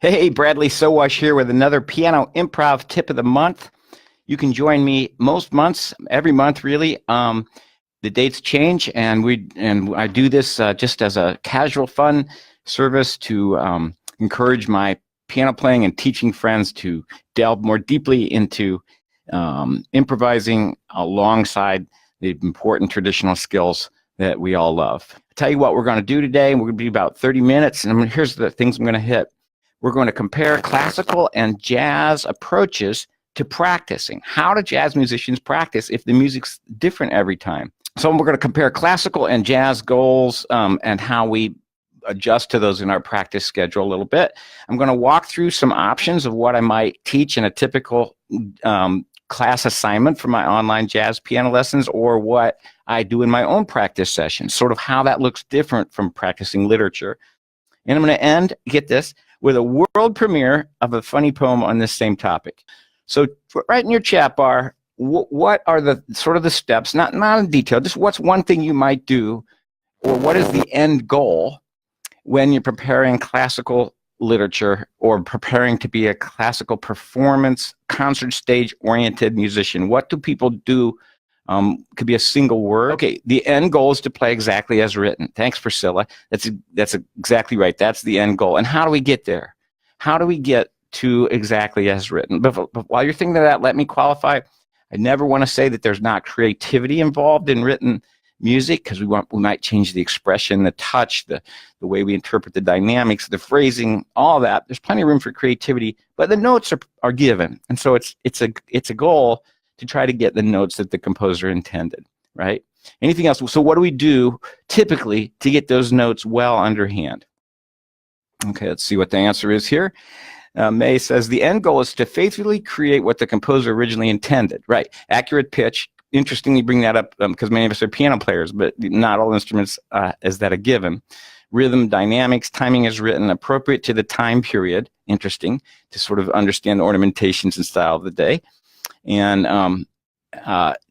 Hey, Bradley Sowash here with another piano improv tip of the month. You can join me most months, every month really. The dates change, and I do this just as a casual, fun service to encourage my piano playing and teaching friends to delve more deeply into improvising alongside the important traditional skills that we all love. I'll tell you what we're going to do today. We're going to be about 30 minutes, and here's the things I'm going to hit. We're going to compare classical and jazz approaches to practicing. How do jazz musicians practice if the music's different every time? So we're going to compare classical and jazz goals and how we adjust to those in our practice schedule a little bit. I'm going to walk through some options of what I might teach in a typical class assignment for my online jazz piano lessons, or what I do in my own practice sessions, sort of how that looks different from practicing literature. And I'm going to end, get this, with a world premiere of a funny poem on this same topic. So right in your chat bar, what are the sort of the steps, not in detail, just what's one thing you might do, or what is the end goal when you're preparing classical literature or preparing to be a classical performance, concert stage oriented musician? What do people do? Could be a single word. Okay, the end goal is to play exactly as written. Thanks, Priscilla. That's exactly right. That's the end goal. And how do we get there? How do we get to exactly as written? But while you're thinking of that, let me qualify. I never want to say that there's not creativity involved in written music, because we might change the expression, the touch, the way we interpret the dynamics, the phrasing, all that. There's plenty of room for creativity, but the notes are given, and so it's a goal to try to get the notes that the composer intended, right? Anything else? So what do we do typically to get those notes well underhand? Okay, let's see what the answer is here. May says, the end goal is to faithfully create what the composer originally intended, right? Accurate pitch. Interestingly, bring that up because many of us are piano players, but not all instruments is that a given. Rhythm, dynamics, timing is written, appropriate to the time period. Interesting to sort of understand the ornamentations and style of the day. And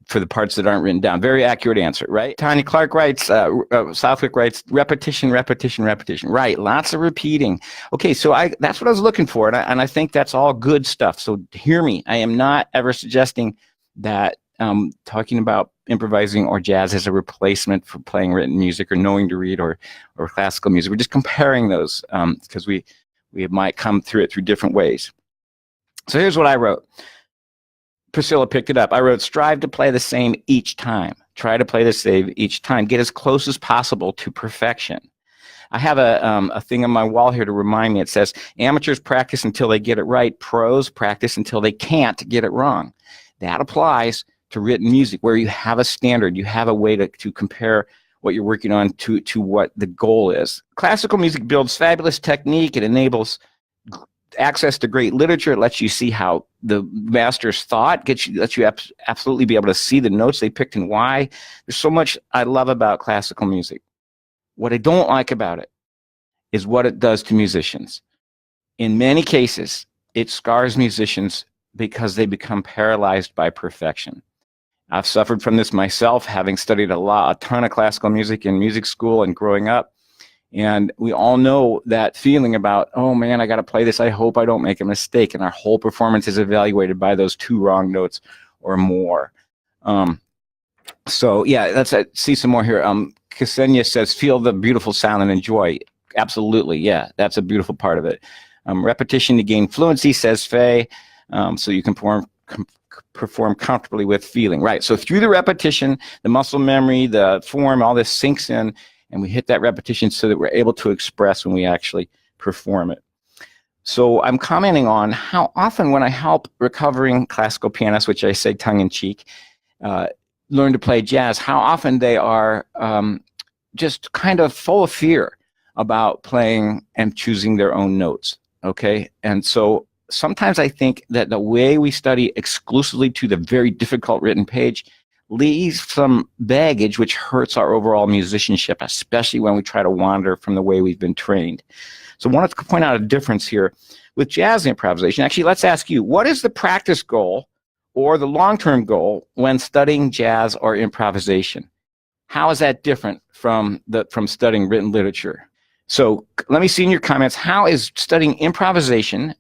for the parts that aren't written down. Very accurate answer, right? Tanya Clark writes, Southwick writes, repetition, repetition, repetition. Right, lots of repeating. Okay, so that's what I was looking for, and I think that's all good stuff. So hear me. I am not ever suggesting that talking about improvising or jazz as a replacement for playing written music or knowing to read or classical music. We're just comparing those because we might come through it through different ways. So here's what I wrote. Priscilla picked it up. I wrote, strive to play the same each time. Try to play the same each time. Get as close as possible to perfection. I have a thing on my wall here to remind me. It says, amateurs practice until they get it right. Pros practice until they can't get it wrong. That applies to written music, where you have a standard. You have a way to compare what you're working on to what the goal is. Classical music builds fabulous technique. It enables access to great literature. It lets you see how the master's thought, lets you absolutely be able to see the notes they picked and why. There's so much I love about classical music. What I don't like about it is what it does to musicians. In many cases, it scars musicians because they become paralyzed by perfection. I've suffered from this myself, having studied a ton of classical music in music school and growing up. And we all know that feeling about, oh man, I got to play this. I hope I don't make a mistake. And our whole performance is evaluated by those 2 wrong notes or more. So yeah, let's see some more here. Ksenia says, feel the beautiful sound and enjoy. Absolutely, yeah, that's a beautiful part of it. Repetition to gain fluency, says Faye, so you can perform comfortably with feeling. Right, so through the repetition, the muscle memory, the form, all this sinks in, and we hit that repetition so that we're able to express when we actually perform it. So I'm commenting on how often when I help recovering classical pianists, which I say tongue-in-cheek, learn to play jazz, how often they are just kind of full of fear about playing and choosing their own notes, okay? And so sometimes I think that the way we study exclusively to the very difficult written page leaves some baggage which hurts our overall musicianship, especially when we try to wander from the way we've been trained. So I wanted to point out a difference here with jazz improvisation. Actually, let's ask you, what is the practice goal or the long-term goal when studying jazz or improvisation? How is that different from studying written literature? So let me see in your comments, how is studying improvisation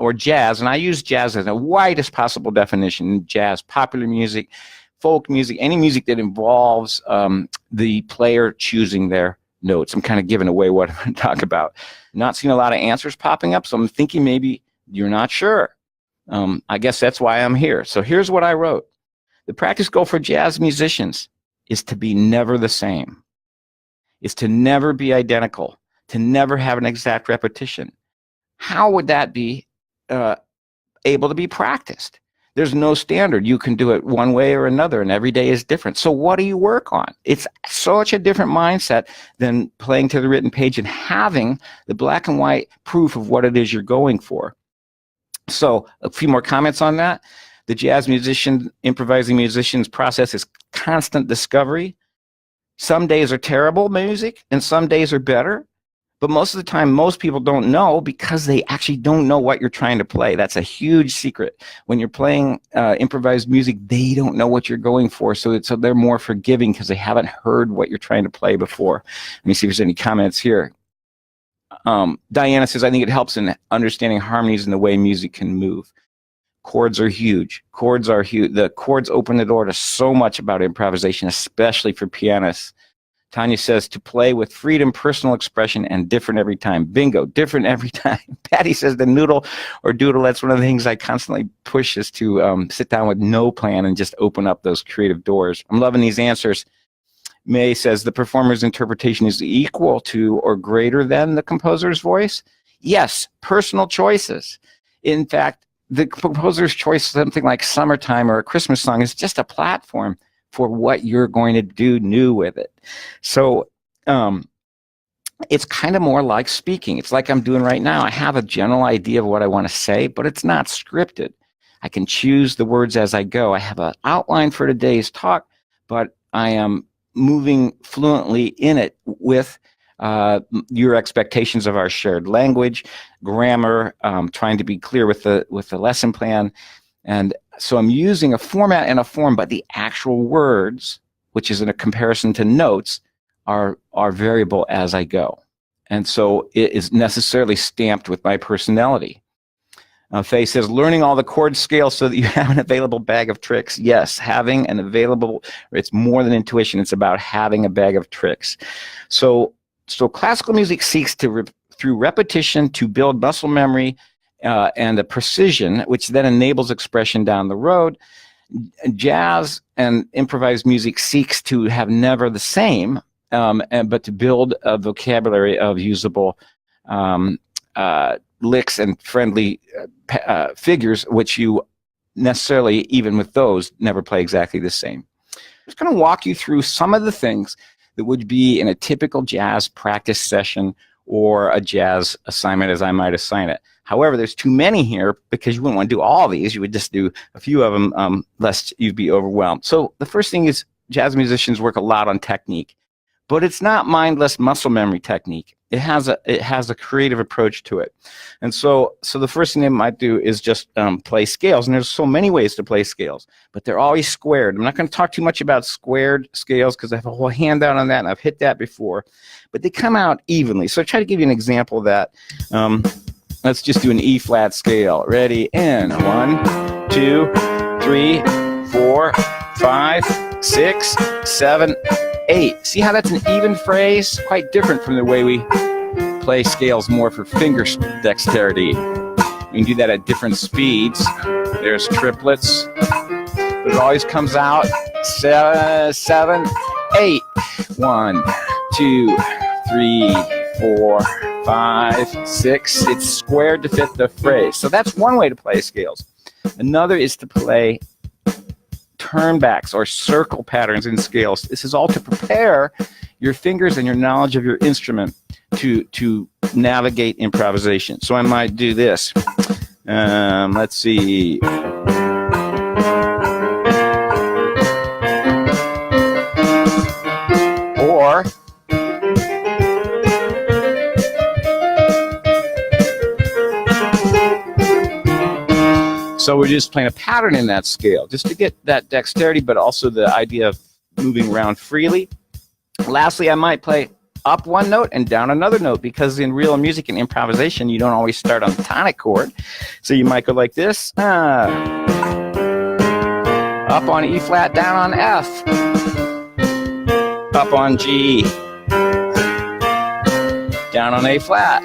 or jazz, and I use jazz as the widest possible definition, jazz, popular music, folk music, any music that involves the player choosing their notes. I'm kind of giving away what I'm going to talk about. Not seeing a lot of answers popping up, so I'm thinking maybe you're not sure. I guess that's why I'm here. So here's what I wrote. The practice goal for jazz musicians is to be never the same. Is to never be identical, to never have an exact repetition. How would that be able to be practiced? There's no standard. You can do it one way or another, and every day is different. So what do you work on? It's such a different mindset than playing to the written page and having the black and white proof of what it is you're going for. So a few more comments on that. The jazz musician, improvising musician's process is constant discovery. Some days are terrible music, and some days are better. But most of the time, most people don't know because they actually don't know what you're trying to play. That's a huge secret. When you're playing improvised music, they don't know what you're going for. So they're more forgiving because they haven't heard what you're trying to play before. Let me see if there's any comments here. Diana says, I think it helps in understanding harmonies and the way music can move. Chords are huge. Chords are huge. The chords open the door to so much about improvisation, especially for pianists. Tanya says, to play with freedom, personal expression, and different every time. Bingo, different every time. Patty says the noodle or doodle, that's one of the things I constantly push, is to sit down with no plan and just open up those creative doors. I'm loving these answers. May says, the performer's interpretation is equal to or greater than the composer's voice. Yes, personal choices. In fact, the composer's choice, something like Summertime or a Christmas song, is just a platform for what you're going to do new with it. So it's kind of more like speaking. It's like I'm doing right now. I have a general idea of what I want to say, but it's not scripted. I can choose the words as I go. I have an outline for today's talk, but I am moving fluently in it with your expectations of our shared language, grammar, trying to be clear with the lesson plan. And so I'm using a format and a form, but the actual words, which is in a comparison to notes, are variable as I go. And so it is necessarily stamped with my personality. Faye says, learning all the chord scales so that you have an available bag of tricks. Yes, having an available, it's more than intuition. It's about having a bag of tricks. So classical music seeks to, through repetition, to build muscle memory and a precision, which then enables expression down the road. Jazz and improvised music seeks to have never the same, but to build a vocabulary of usable licks and friendly figures, which you necessarily, even with those, never play exactly the same. I'm just going to walk you through some of the things that would be in a typical jazz practice session or a jazz assignment as I might assign it. However, there's too many here because you wouldn't want to do all these. You would just do a few of them lest you'd be overwhelmed. So the first thing is jazz musicians work a lot on technique, but it's not mindless muscle memory technique. It has a creative approach to it. And so the first thing they might do is just play scales. And there's so many ways to play scales, but they're always squared. I'm not going to talk too much about squared scales because I have a whole handout on that, and I've hit that before. But they come out evenly. So I try to give you an example of that. Let's just do an E-flat scale. Ready? And 1, 2, 3, 4, 5, 6, 7, 8. See how that's an even phrase? Quite different from the way we play scales more for finger dexterity. You can do that at different speeds. There's triplets. But it always comes out 7, 8. 1, 2, 3, 4, 5, 6. It's squared to fit the phrase. So that's one way to play scales. Another is to play turnbacks or circle patterns in scales. This is all to prepare your fingers and your knowledge of your instrument to navigate improvisation. So I might do this. Let's see. Or so we're just playing a pattern in that scale, just to get that dexterity, but also the idea of moving around freely. Lastly, I might play up one note and down another note, because in real music and improvisation, you don't always start on the tonic chord. So you might go like this. Up on E flat, down on F. Up on G. Down on A flat.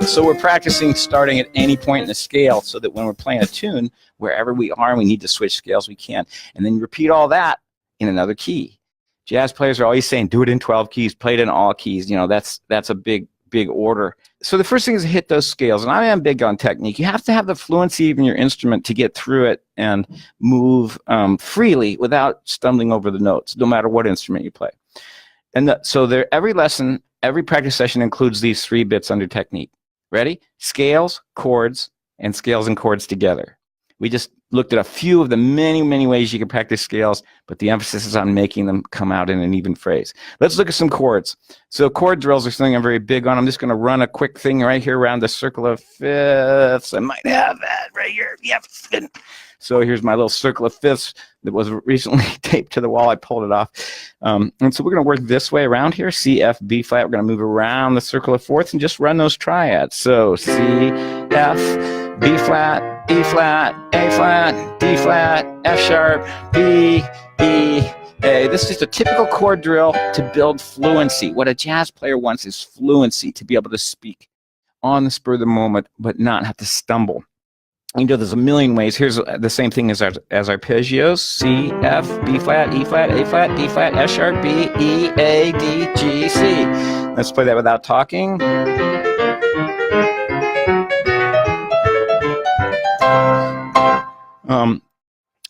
So we're practicing starting at any point in the scale, so that when we're playing a tune, wherever we are and we need to switch scales, we can. And then you repeat all that in another key. Jazz players are always saying, do it in 12 keys, play it in all keys. You know, that's a big order. So the first thing is to hit those scales. And I am big on technique. You have to have the fluency in your instrument to get through it and move freely without stumbling over the notes, no matter what instrument you play. And so every lesson, every practice session includes these 3 bits under technique. Ready? Scales, chords, and scales and chords together. We just looked at a few of the many, many ways you can practice scales, but the emphasis is on making them come out in an even phrase. Let's look at some chords. So chord drills are something I'm very big on. I'm just going to run a quick thing right here around the circle of fifths. I might have that right here. Yep. So here's my little circle of fifths that was recently taped to the wall. I pulled it off. And so we're going to work this way around here. C, F, B flat. We're going to move around the circle of fourths and just run those triads. So C, F, B flat, E flat, A flat, D flat, F sharp, B, E, A. This is just a typical chord drill to build fluency. What a jazz player wants is fluency, to be able to speak on the spur of the moment, but not have to stumble. You know, there's a million ways. Here's the same thing as arpeggios. C, F, B flat, E flat, A flat, D flat, F sharp, B, E, A, D, G, C. Let's play that without talking.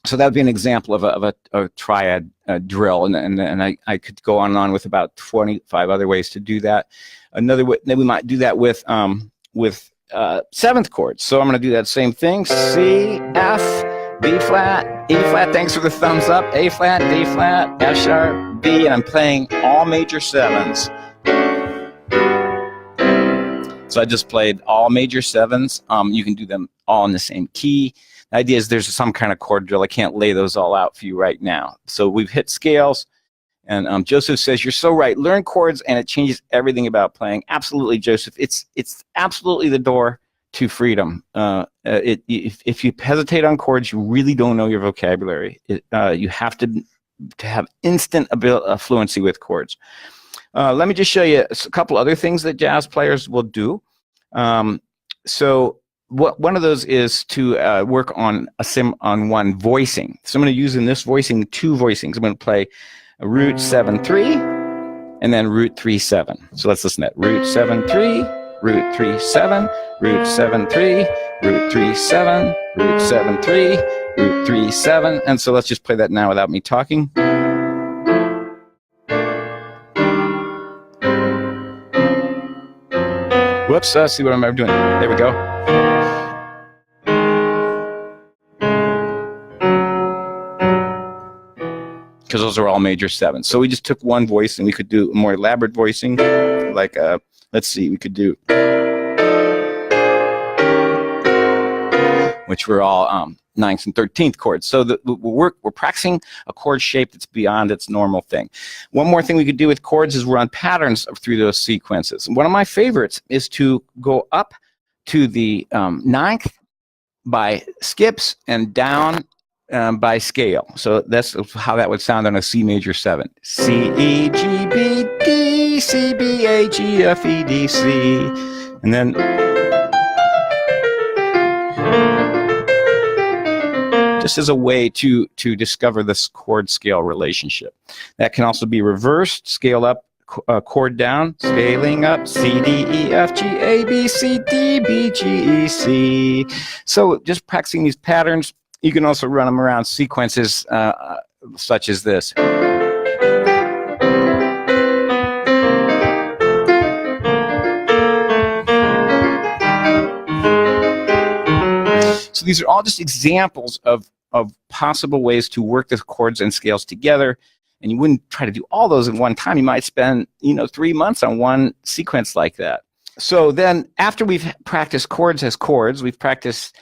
So that would be an example of a triad drill, and I could go on and on with about 25 other ways to do that. Another way, then we might do that with seventh chords. So I'm going to do that same thing. C, F, B flat, E flat. Thanks for the thumbs up. A flat, D flat, F sharp, B, and I'm playing all major sevens. So I just played all major sevens. You can do them all in the same key. The idea is there's some kind of chord drill. I can't lay those all out for you right now. So we've hit scales, and Joseph says, you're so right. Learn chords, and it changes everything about playing. Absolutely, Joseph. It's absolutely the door to freedom. If you hesitate on chords, you really don't know your vocabulary. You have to have instant fluency with chords. Let me just show you a couple other things that jazz players will do. One of those is to work on one voicing. So I'm going to use in this voicing 2 voicings. I'm going to play a root 7-3 and then root 3-7. So let's listen to that. Root 7-3, root 3-7, root 7-3, root 3-7, root 7-3, root 3-7. And so let's just play that now without me talking. Whoops, see what I'm doing. There we go. Because those are all major sevens. So we just took one voice, and we could do a more elaborate voicing, like, let's see, we could do, which were all 9th and 13th chords. So we're practicing a chord shape that's beyond its normal thing. One more thing we could do with chords is run patterns through those sequences. One of my favorites is to go up to the 9th by skips and down by scale. So that's how that would sound on a C major 7. C, E, G, B, D, C, B, A, G, F, E, D, C. And then just as a way to discover this chord scale relationship. That can also be reversed, scale up, chord down, scaling up, C, D, E, F, G, A, B, C, D, B, G, E, C. So just practicing these patterns. You can also run them around sequences such as this. So these are all just examples of possible ways to work the chords and scales together. And you wouldn't try to do all those in one time. You might spend 3 months on one sequence like that. So then after we've practiced chords as chords, we've practiced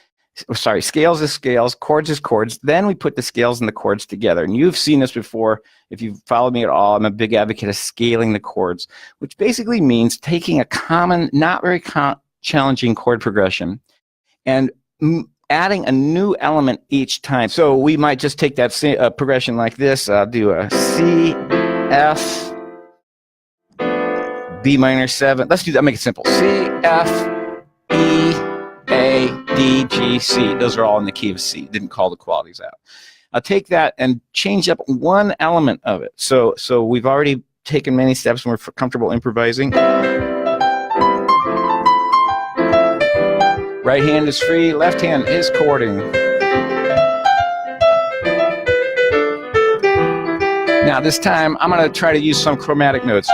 Sorry, scales is scales, chords is chords. Then we put the scales and the chords together. And you've seen this before. If you've followed me at all, I'm a big advocate of scaling the chords, which basically means taking a common, not very challenging chord progression and adding a new element each time. So we might just take that progression like this. I'll do a C, F, B minor 7. Let's do that, make it simple. C, F, E, A, D, G, C. Those are all in the key of C. Didn't call the qualities out. I'll take that and change up one element of it. So we've already taken many steps and we're comfortable improvising. Right hand is free, left hand is chording. Now this time I'm going to try to use some chromatic notes.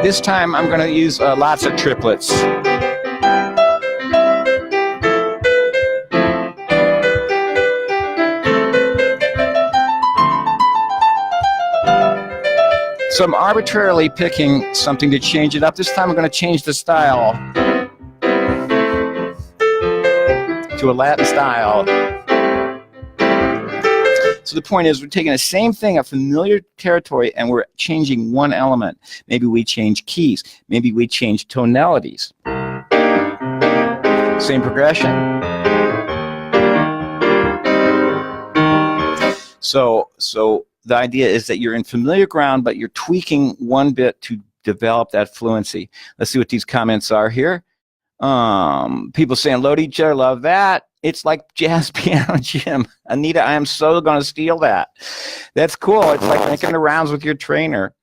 This time I'm going to use lots of triplets. So I'm arbitrarily picking something to change it up. This time I'm going to change the style to a Latin style. So the point is we're taking the same thing, a familiar territory, and we're changing one element. Maybe we change keys. Maybe we change tonalities. Same progression. So the idea is that you're in familiar ground, but you're tweaking one bit to develop that fluency. Let's see what these comments are here. People saying, low teacher, love that. It's like jazz piano, Jim. Anita, I am so going to steal that. That's cool. It's like making the rounds with your trainer.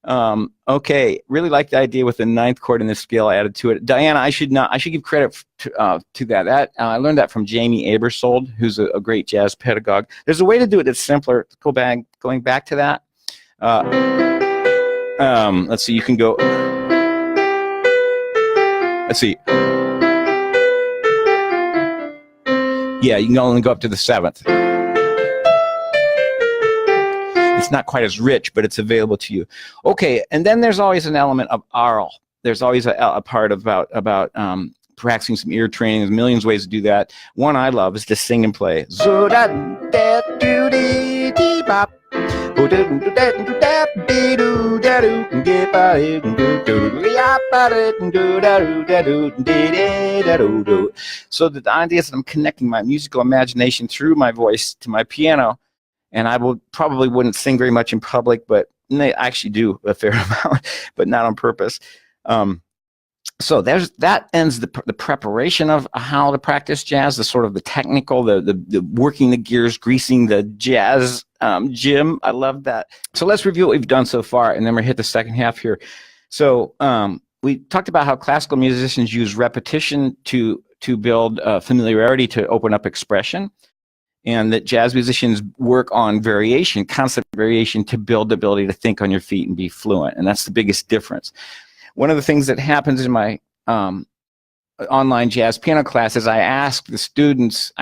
Okay, really like the idea with the ninth chord and the scale added to it. Diana, I should give credit to that. I learned that from Jamie Abersold, who's a great jazz pedagogue. There's a way to do it that's simpler. Going back to that. Let's see. You can go. Let's see. Yeah, you can only go up to the 7th. It's not quite as rich, but it's available to you. Okay, and then there's always an element of aural. There's always a part about practicing some ear training. There's millions of ways to do that. One I love is to sing and play. So the idea is that I'm connecting my musical imagination through my voice to my piano, and I probably wouldn't sing very much in public, but I actually do a fair amount, but not on purpose. So that ends the preparation of how to practice jazz, the sort of the technical, the working the gears, greasing the jazz gym. I love that. So let's review what we've done so far, and then we'll hit the second half here. So we talked about how classical musicians use repetition to build familiarity, to open up expression, and that jazz musicians work on variation, constant variation, to build the ability to think on your feet and be fluent, and that's the biggest difference. One of the things that happens in my online jazz piano classes, I ask the students,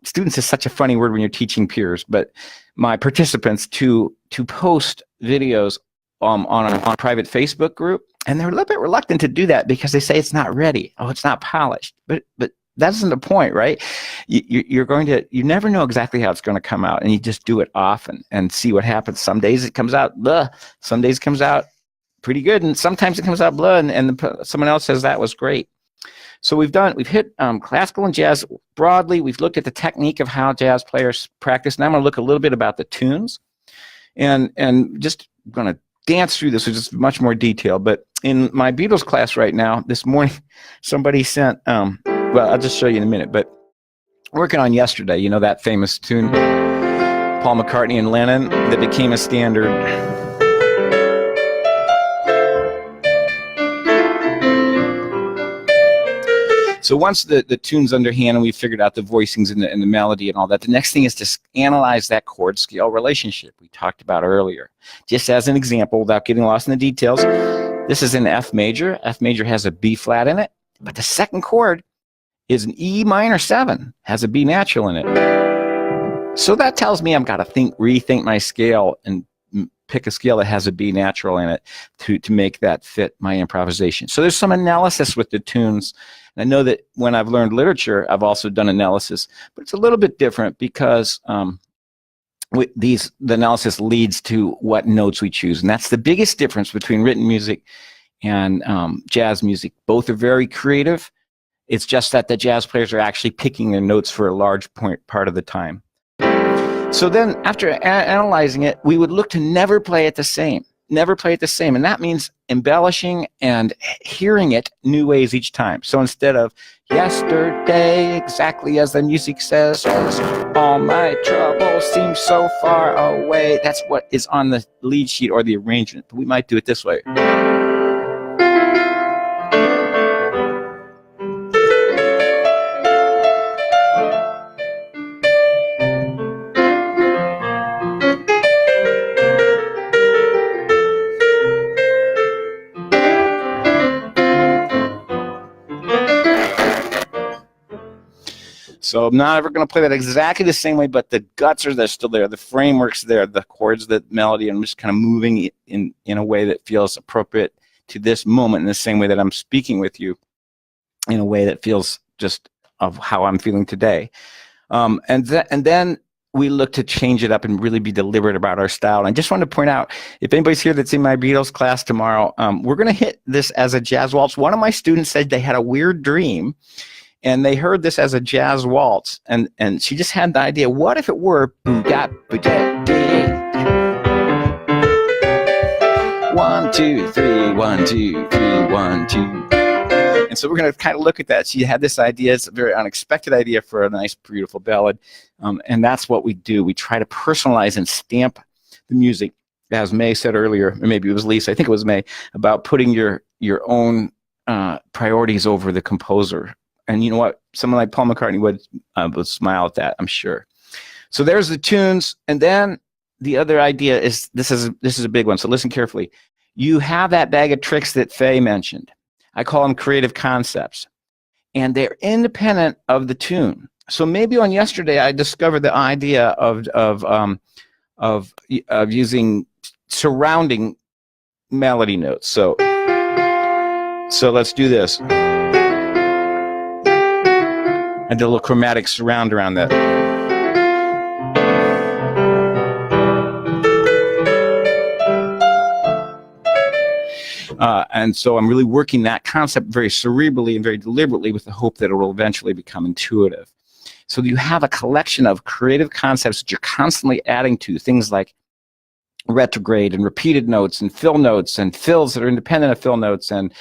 students is such a funny word when you're teaching peers, but my participants to post videos on a private Facebook group, and they're a little bit reluctant to do that because they say it's not ready. Oh, it's not polished. But that isn't the point, right? You never know exactly how it's going to come out, and you just do it often and see what happens. Some days it comes out blah, some days it comes out pretty good, and sometimes it comes out blah, and someone else says that was great. So we've hit classical and jazz broadly. We've looked at the technique of how jazz players practice. Now I'm going to look a little bit about the tunes, and just going to dance through this with just much more detail. But in my Beatles class right now, this morning, somebody sent, well, I'll just show you in a minute, but working on Yesterday, you know, that famous tune, Paul McCartney and Lennon, that became a standard. So once the tune's underhand and we've figured out the voicings and the melody and all that, the next thing is to analyze that chord scale relationship we talked about earlier. Just as an example, without getting lost in the details, this is in F major. F major has a B flat in it, but the second chord is an E minor 7, has a B natural in it. So that tells me I've got to rethink my scale and pick a scale that has a B natural in it to make that fit my improvisation. So there's some analysis with the tunes. And I know that when I've learned literature, I've also done analysis, but it's a little bit different because the analysis leads to what notes we choose. And that's the biggest difference between written music and jazz music. Both are very creative. It's just that the jazz players are actually picking their notes for a large part of the time. So then after analyzing it, we would look to never play it the same. Never play it the same. And that means embellishing and hearing it new ways each time. So instead of yesterday, exactly as the music says, all my troubles seem so far away. That's what is on the lead sheet or the arrangement. But we might do it this way. So I'm not ever going to play that exactly the same way, but the guts are still there. The framework's there, the chords, the melody, and I'm just kind of moving in a way that feels appropriate to this moment in the same way that I'm speaking with you in a way that feels just of how I'm feeling today. And then we look to change it up and really be deliberate about our style. And I just wanted to point out, if anybody's here that's in my Beatles class tomorrow, we're going to hit this as a jazz waltz. One of my students said they had a weird dream, and they heard this as a jazz waltz, and she just had the idea, what if it were 1, 2, 3, 1, 2, 3, 1, 2. And so we're going to kind of look at that. She had this idea. It's a very unexpected idea for a nice, beautiful ballad. And that's what we do. We try to personalize and stamp the music, as May said earlier, or maybe it was Lisa, I think it was May, about putting your own priorities over the composer. And you know what? Someone like Paul McCartney would smile at that, I'm sure. So there's the tunes. And then the other idea is, this is a big one, so listen carefully. You have that bag of tricks that Faye mentioned. I call them creative concepts. And they're independent of the tune. So maybe on yesterday, I discovered the idea of using surrounding melody notes. So let's do this. I did a little chromatic surround around that. And so I'm really working that concept very cerebrally and very deliberately with the hope that it will eventually become intuitive. So you have a collection of creative concepts that you're constantly adding to, things like retrograde and repeated notes and fill notes and fills that are independent of fill notes and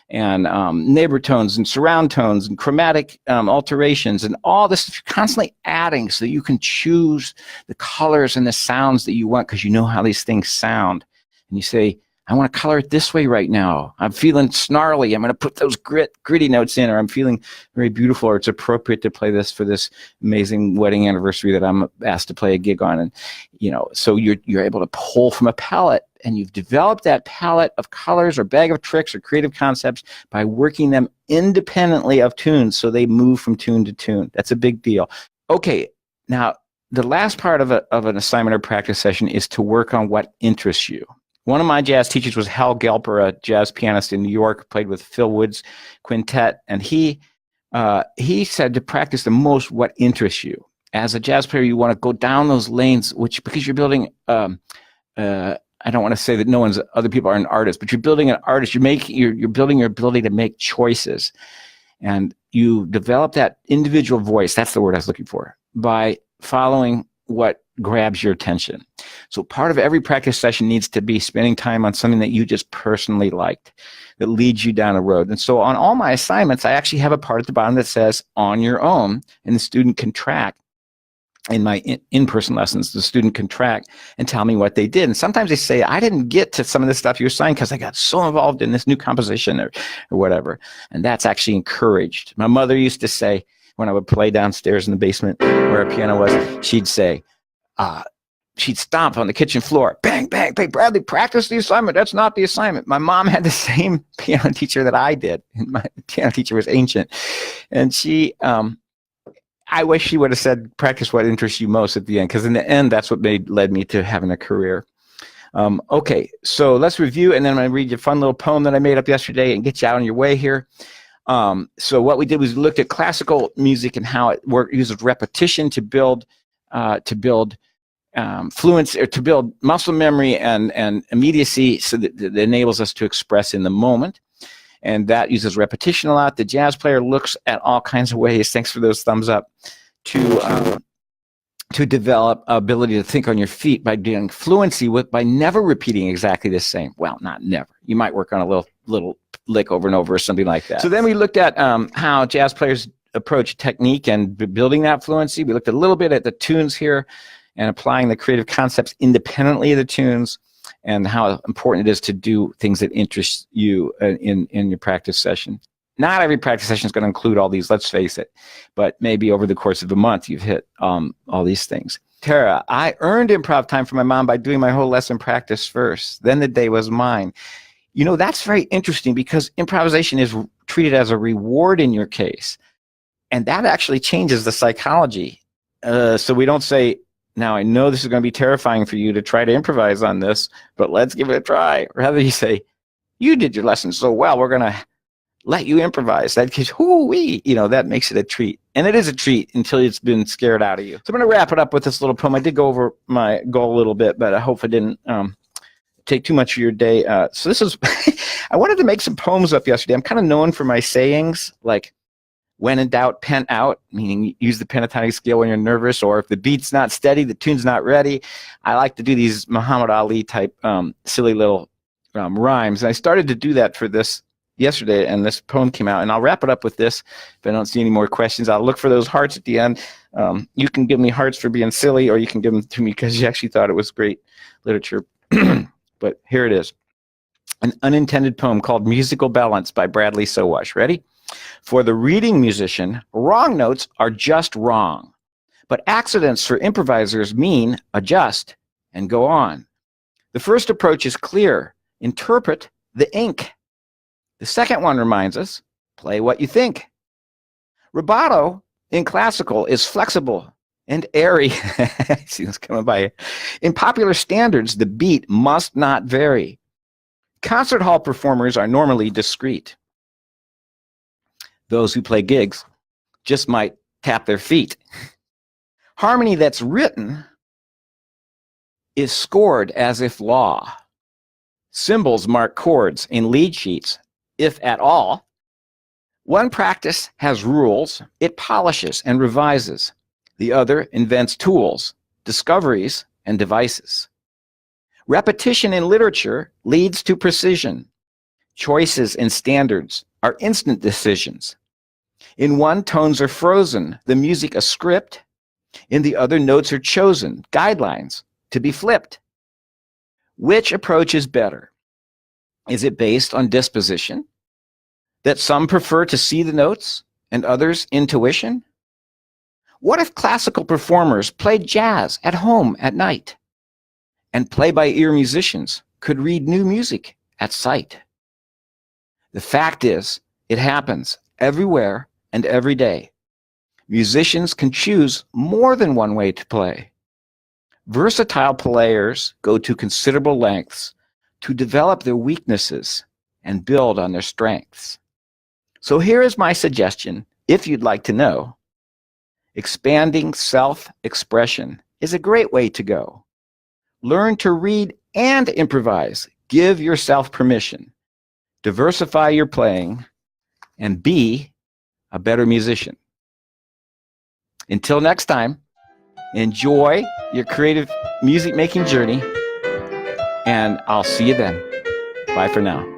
neighbor tones and surround tones and chromatic alterations and all this. You're constantly adding so that you can choose the colors and the sounds that you want because you know how these things sound. And you say, I want to color it this way right now. I'm feeling snarly. I'm going to put those gritty notes in, or I'm feeling very beautiful, or it's appropriate to play this for this amazing wedding anniversary that I'm asked to play a gig on. And, you know, so you're able to pull from a palette, and you've developed that palette of colors or bag of tricks or creative concepts by working them independently of tunes so they move from tune to tune. That's a big deal. Okay, now the last part of an assignment or practice session is to work on what interests you. One of my jazz teachers was Hal Gelper, a jazz pianist in New York, played with Phil Wood's quintet, and he said to practice the most what interests you. As a jazz player, you want to go down those lanes, because you're building. I don't want to say that other people aren't artists, but you're building an artist. You're building your ability to make choices, and you develop that individual voice. That's the word I was looking for, by following what grabs your attention. So part of every practice session needs to be spending time on something that you just personally liked, that leads you down a road. And so on all my assignments, I actually have a part at the bottom that says on your own, and the student can track. In my in-person lessons, the student can track and tell me what they did. And sometimes they say, I didn't get to some of the stuff you assigned because I got so involved in this new composition or whatever. And that's actually encouraged. My mother used to say, when I would play downstairs in the basement where a piano was, she'd say, she'd stomp on the kitchen floor, bang, bang, bang, Bradley, practice the assignment. That's not the assignment. My mom had the same piano teacher that I did. My piano teacher was ancient. And she, I wish she would have said, practice what interests you most at the end, because in the end, that's what led me to having a career. Okay, so let's review, and then I'm going to read you a fun little poem that I made up yesterday and get you out on your way here. So what we did was we looked at classical music and how it uses repetition to build fluency, or to build muscle memory and immediacy, so that it enables us to express in the moment. And that uses repetition a lot. The jazz player looks at all kinds of ways, thanks for those thumbs up, to develop ability to think on your feet by doing fluency by never repeating exactly the same. Well, not never. You might work on a little lick over and over or something like that. So then we looked at how jazz players approach technique and building that fluency. We looked a little bit at the tunes here and applying the creative concepts independently of the tunes, and how important it is to do things that interest you in your practice session. Not every practice session is going to include all these, let's face it, but maybe over the course of a month you've hit all these things. Tara, I earned improv time from my mom by doing my whole lesson practice first. Then the day was mine. You know, that's very interesting, because improvisation is treated as a reward in your case. And that actually changes the psychology. So we don't say, now I know this is going to be terrifying for you to try to improvise on this, but let's give it a try. Rather you say, you did your lesson so well, we're going to let you improvise. That gives, hoo-wee, you know, that makes it a treat. And it is a treat until it's been scared out of you. So I'm going to wrap it up with this little poem. I did go over my goal a little bit, but I hope I didn't take too much of your day. So this is, I wanted to make some poems up yesterday. I'm kind of known for my sayings, like, when in doubt, pen out, meaning use the pentatonic scale when you're nervous, or if the beat's not steady, the tune's not ready. I like to do these Muhammad Ali type silly little rhymes. And I started to do that for this yesterday, and this poem came out. And I'll wrap it up with this. If I don't see any more questions, I'll look for those hearts at the end. You can give me hearts for being silly, or you can give them to me because you actually thought it was great literature. But here it is. An unintended poem called Musical Balance by Bradley Sowash. Ready? For the reading musician, wrong notes are just wrong, but accidents for improvisers mean adjust and go on. The first approach is clear. Interpret the ink. The second one reminds us, play what you think. Rubato in classical is flexible and airy. See this coming by. In popular standards, the beat must not vary. Concert hall performers are normally discreet. Those who play gigs just might tap their feet. Harmony that's written is scored as if law. Symbols mark chords in lead sheets, if at all. One practice has rules, it polishes and revises. The other invents tools, discoveries, and devices. Repetition in literature leads to precision. Choices and standards are instant decisions. In one, tones are frozen, the music a script. In the other, notes are chosen, guidelines to be flipped. Which approach is better? Is it based on disposition? That some prefer to see the notes and others intuition? What if classical performers played jazz at home at night? And play-by-ear musicians could read new music at sight? The fact is, it happens everywhere and every day. Musicians can choose more than one way to play. Versatile players go to considerable lengths to develop their weaknesses and build on their strengths. So here is my suggestion, if you'd like to know. Expanding self-expression is a great way to go. Learn to read and improvise. Give yourself permission. Diversify your playing and be a better musician. Until next time, enjoy your creative music making journey, and I'll see you then. Bye for now.